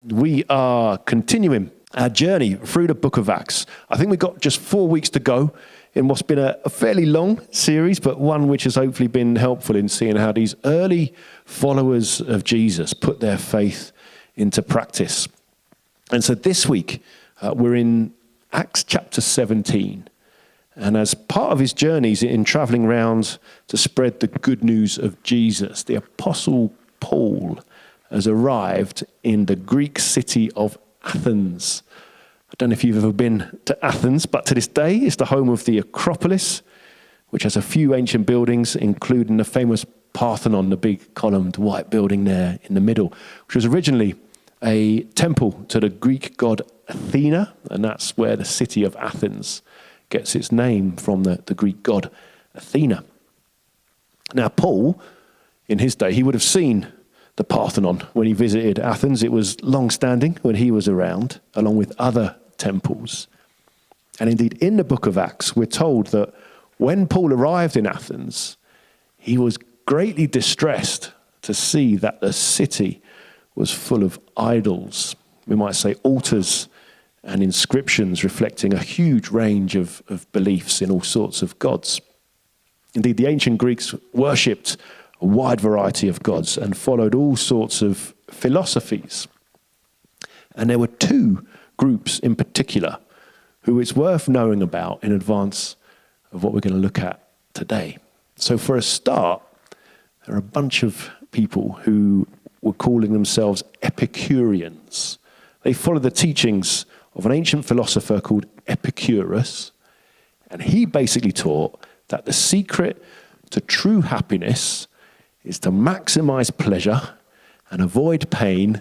We are continuing our journey through the book of Acts. I think we've got just 4 weeks to go in what's been a fairly long series, but one which has hopefully been helpful in seeing how these early followers of Jesus put their faith into practice. And so this week, we're in Acts chapter 17. And as part of his journeys in traveling around to spread the good news of Jesus, the Apostle Paul has arrived in the Greek city of Athens. I don't know if you've ever been to Athens, but to this day it's the home of the Acropolis, which has a few ancient buildings, including the famous Parthenon, the big columned white building there in the middle, which was originally a temple to the Greek god Athena, and that's where the city of Athens gets its name from, the Greek god Athena. Now, Paul, in his day, he would have seen the Parthenon when he visited Athens. It was long-standing when he was around, along with other temples. And indeed, in the book of Acts, we're told that when Paul arrived in Athens, he was greatly distressed to see that the city was full of idols. We might say altars and inscriptions reflecting a huge range of beliefs in all sorts of gods. Indeed, the ancient Greeks worshipped a wide variety of gods and followed all sorts of philosophies. And there were two groups in particular who it's worth knowing about in advance of what we're going to look at today. So for a start, there are a bunch of people who were calling themselves Epicureans. They followed the teachings of an ancient philosopher called Epicurus, and he basically taught that the secret to true happiness is to maximize pleasure and avoid pain,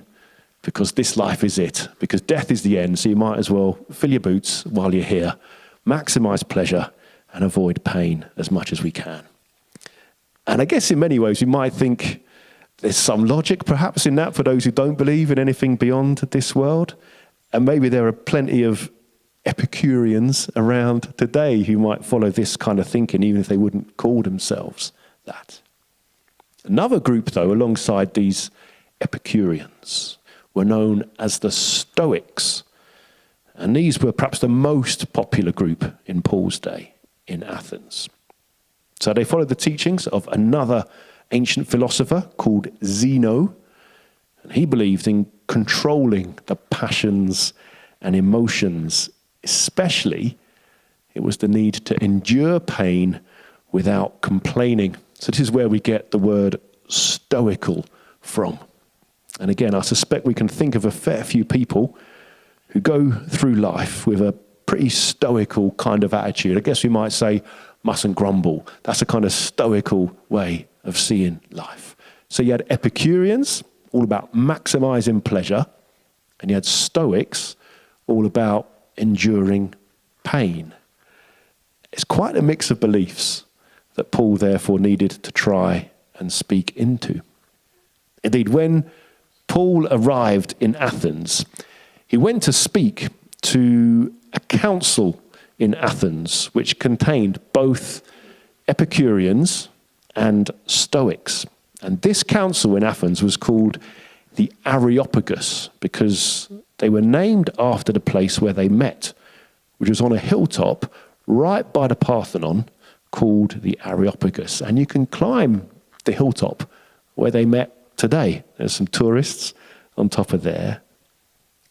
because this life is it, because death is the end, so you might as well fill your boots while you're here, maximize pleasure and avoid pain as much as we can. And I guess in many ways we might think there's some logic perhaps in that for those who don't believe in anything beyond this world. And maybe there are plenty of Epicureans around today who might follow this kind of thinking, even if they wouldn't call themselves that. Another group, though, alongside these Epicureans, were known as the Stoics. And these were perhaps the most popular group in Paul's day in Athens. So they followed the teachings of another ancient philosopher called Zeno. And he believed in controlling the passions and emotions, especially it was the need to endure pain without complaining. So this is where we get the word stoical from. And again, I suspect we can think of a fair few people who go through life with a pretty stoical kind of attitude. I guess we might say mustn't grumble. That's a kind of stoical way of seeing life. So you had Epicureans, all about maximizing pleasure, and you had Stoics, all about enduring pain. It's quite a mix of beliefs that Paul therefore needed to try and speak into. Indeed, when Paul arrived in Athens, he went to speak to a council in Athens, which contained both Epicureans and Stoics. And this council in Athens was called the Areopagus because they were named after the place where they met, which was on a hilltop right by the Parthenon called the Areopagus. And you can climb the hilltop where they met today. There's some tourists on top of there.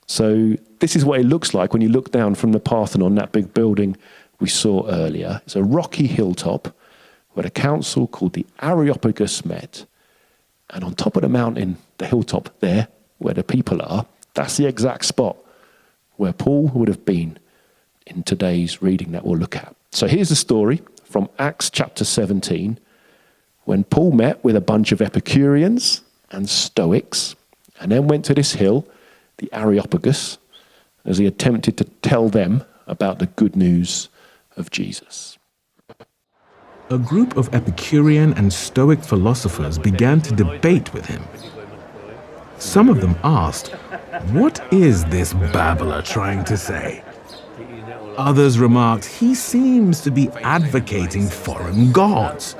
So this is what it looks like when you look down from the Parthenon, that big building we saw earlier. It's a rocky hilltop where the council called the Areopagus met. And on top of the mountain, the hilltop there, where the people are, that's the exact spot where Paul would have been in today's reading that we'll look at. So here's the story from Acts chapter 17, when Paul met with a bunch of Epicureans and Stoics, and then went to this hill, the Areopagus, as he attempted to tell them about the good news of Jesus. A group of Epicurean and Stoic philosophers began to debate with him. Some of them asked, "What is this babbler trying to say?" Others remarked, "He seems to be advocating foreign gods."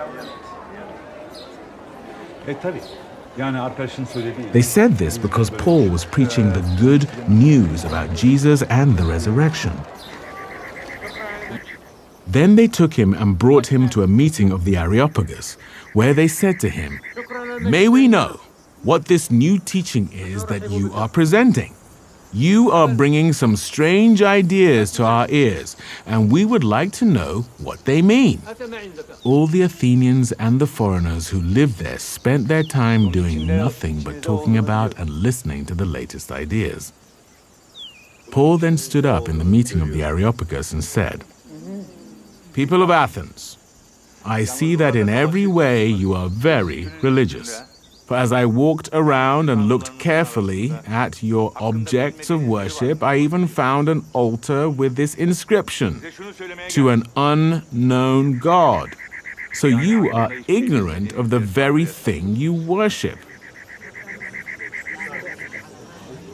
They said this because Paul was preaching the good news about Jesus and the resurrection. Then they took him and brought him to a meeting of the Areopagus, where they said to him, "May we know what this new teaching is that you are presenting? You are bringing some strange ideas to our ears, and we would like to know what they mean." All the Athenians and the foreigners who lived there spent their time doing nothing but talking about and listening to the latest ideas. Paul then stood up in the meeting of the Areopagus and said, "People of Athens, I see that in every way you are very religious. For as I walked around and looked carefully at your objects of worship, I even found an altar with this inscription, 'To an unknown God.' So you are ignorant of the very thing you worship.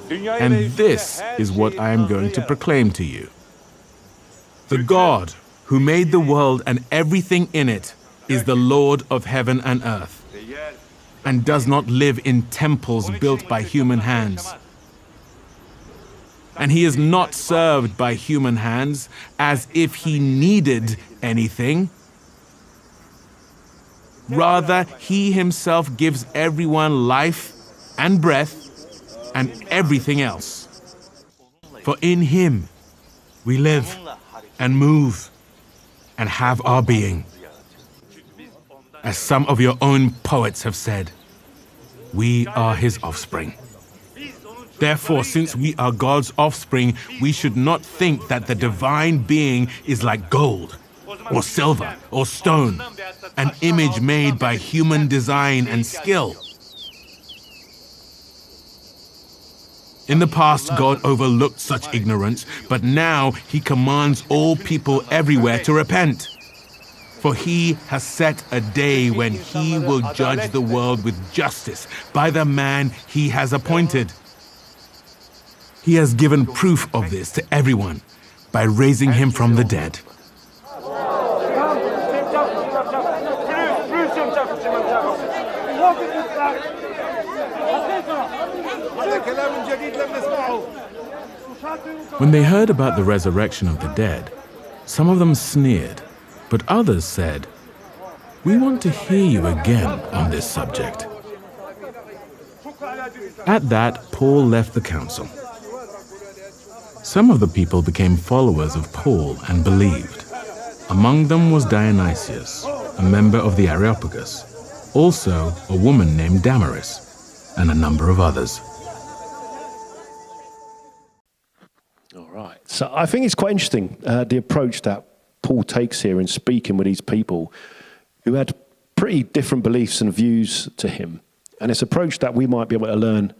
And this is what I am going to proclaim to you. The God who made the world and everything in it is the Lord of heaven and earth, and does not live in temples built by human hands. And he is not served by human hands as if he needed anything. Rather, he himself gives everyone life and breath and everything else. For in him we live and move and have our being. As some of your own poets have said, we are his offspring. Therefore, since we are God's offspring, we should not think that the divine being is like gold, or silver, or stone, an image made by human design and skill. In the past, God overlooked such ignorance, but now he commands all people everywhere to repent. For he has set a day when he will judge the world with justice by the man he has appointed. He has given proof of this to everyone by raising him from the dead. When they heard about the resurrection of the dead, some of them sneered, but others said, "We want to hear you again on this subject." At that, Paul left the council. Some of the people became followers of Paul and believed. Among them was Dionysius, a member of the Areopagus, also a woman named Damaris, and a number of others. All right. So I think it's quite interesting, the approach that Paul takes here in speaking with these people who had pretty different beliefs and views to him. And it's an approach that we might be able to learn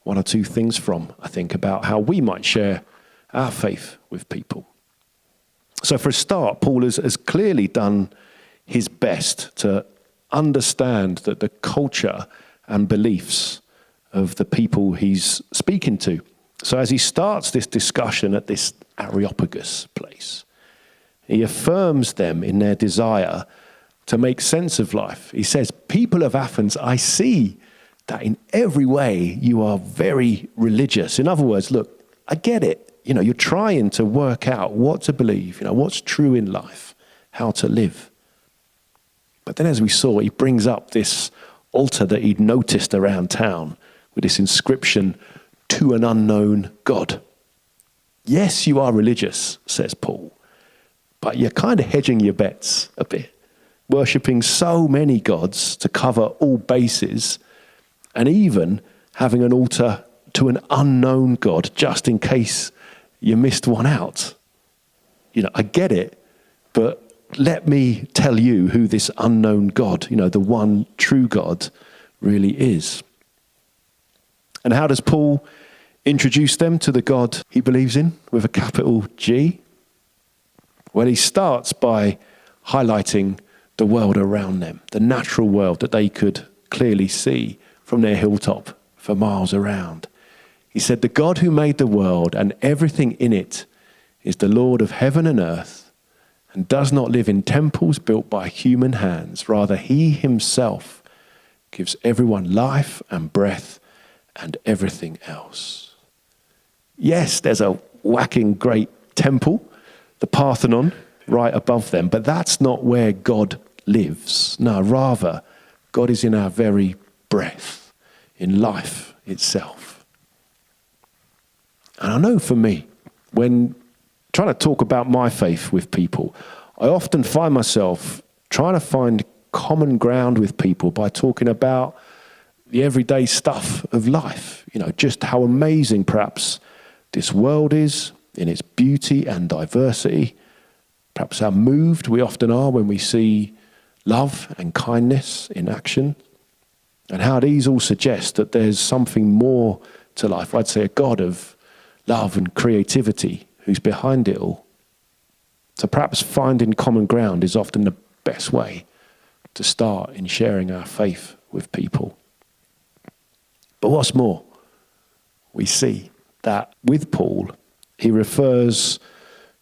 one or two things from, I think, about how we might share our faith with people. So for a start, Paul has clearly done his best to understand that the culture and beliefs of the people he's speaking to. So as he starts this discussion at this Areopagus place, he affirms them in their desire to make sense of life. He says, "People of Athens, I see that in every way you are very religious." In other words, look, I get it. You're trying to work out what to believe, what's true in life, how to live. But then as we saw, he brings up this altar that he'd noticed around town with this inscription, "To an unknown God." Yes, you are religious, says Paul, but you're kind of hedging your bets a bit, worshipping so many gods to cover all bases, and even having an altar to an unknown God just in case you missed one out. I get it, but let me tell you who this unknown God, the one true God, really is. And how does Paul introduce them to the God he believes in with a capital G? Well, he starts by highlighting the world around them, the natural world that they could clearly see from their hilltop for miles around. He said, "The God who made the world and everything in it is the Lord of heaven and earth, and does not live in temples built by human hands. Rather, he himself gives everyone life and breath and everything else. Yes, there's a whacking great temple, the Parthenon, right above them, but that's not where God lives. No, rather, God is in our very breath, in life itself. And I know for me, when trying to talk about my faith with people, I often find myself trying to find common ground with people by talking about the everyday stuff of life. You know, just how amazing perhaps this world is in its beauty and diversity. Perhaps how moved we often are when we see love and kindness in action. And how these all suggest that there's something more to life. I'd say a God of love and creativity who's behind it all. So perhaps finding common ground is often the best way to start in sharing our faith with people. But what's more, we see that with Paul, he refers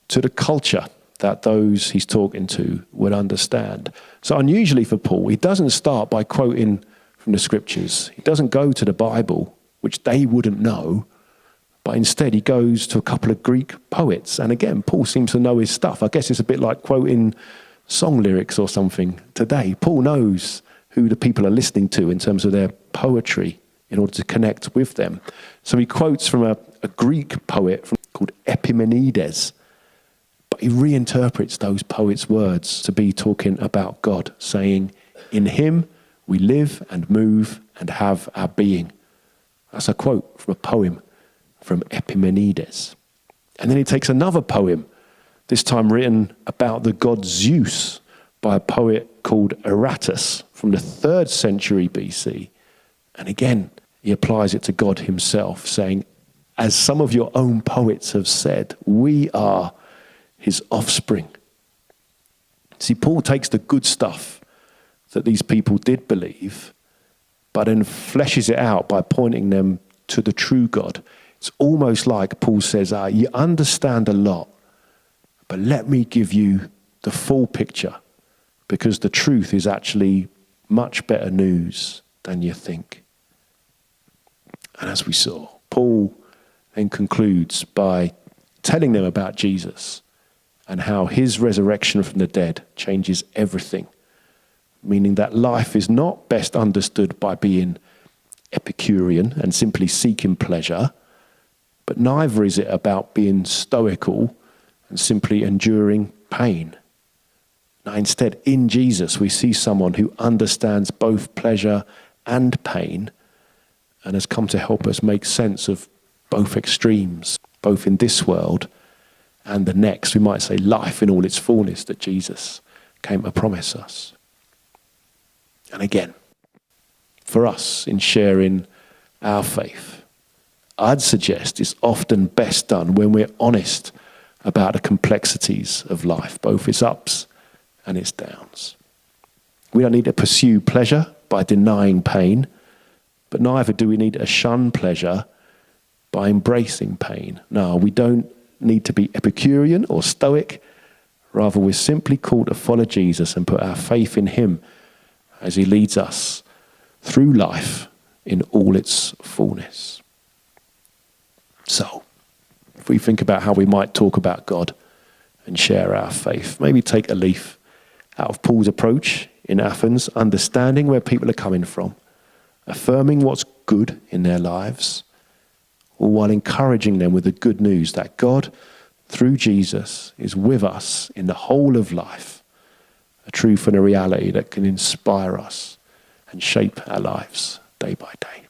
to the culture that those he's talking to would understand. So unusually for Paul, he doesn't start by quoting from the scriptures. He doesn't go to the Bible, which they wouldn't know, but instead he goes to a couple of Greek poets. And again, Paul seems to know his stuff. I guess it's a bit like quoting song lyrics or something today. Paul knows who the people are listening to in terms of their poetry in order to connect with them. So he quotes from a Greek poet called Epimenides, but he reinterprets those poets' words to be talking about God, saying, "In him we live and move and have our being." That's a quote from a poem from Epimenides. And then he takes another poem, this time written about the god Zeus by a poet called Aratus from the 3rd century BC. And again, he applies it to God himself, saying, "As some of your own poets have said, we are his offspring." See, Paul takes the good stuff that these people did believe, but then fleshes it out by pointing them to the true God. It's almost like Paul says, you understand a lot, but let me give you the full picture, because the truth is actually much better news than you think. And as we saw, Paul then concludes by telling them about Jesus and how his resurrection from the dead changes everything, meaning that life is not best understood by being Epicurean and simply seeking pleasure, but neither is it about being stoical and simply enduring pain. Now, instead, in Jesus, we see someone who understands both pleasure and pain and has come to help us make sense of both extremes, both in this world and the next. We might say life in all its fullness that Jesus came to promise us. And again, for us in sharing our faith, I'd suggest it's often best done when we're honest about the complexities of life, both its ups and its downs. We don't need to pursue pleasure by denying pain, but neither do we need to shun pleasure by embracing pain. No, we don't need to be Epicurean or Stoic. Rather, we're simply called to follow Jesus and put our faith in him as he leads us through life in all its fullness. So, if we think about how we might talk about God and share our faith, maybe take a leaf out of Paul's approach in Athens, understanding where people are coming from, affirming what's good in their lives, all while encouraging them with the good news that God, through Jesus, is with us in the whole of life, a truth and a reality that can inspire us and shape our lives day by day.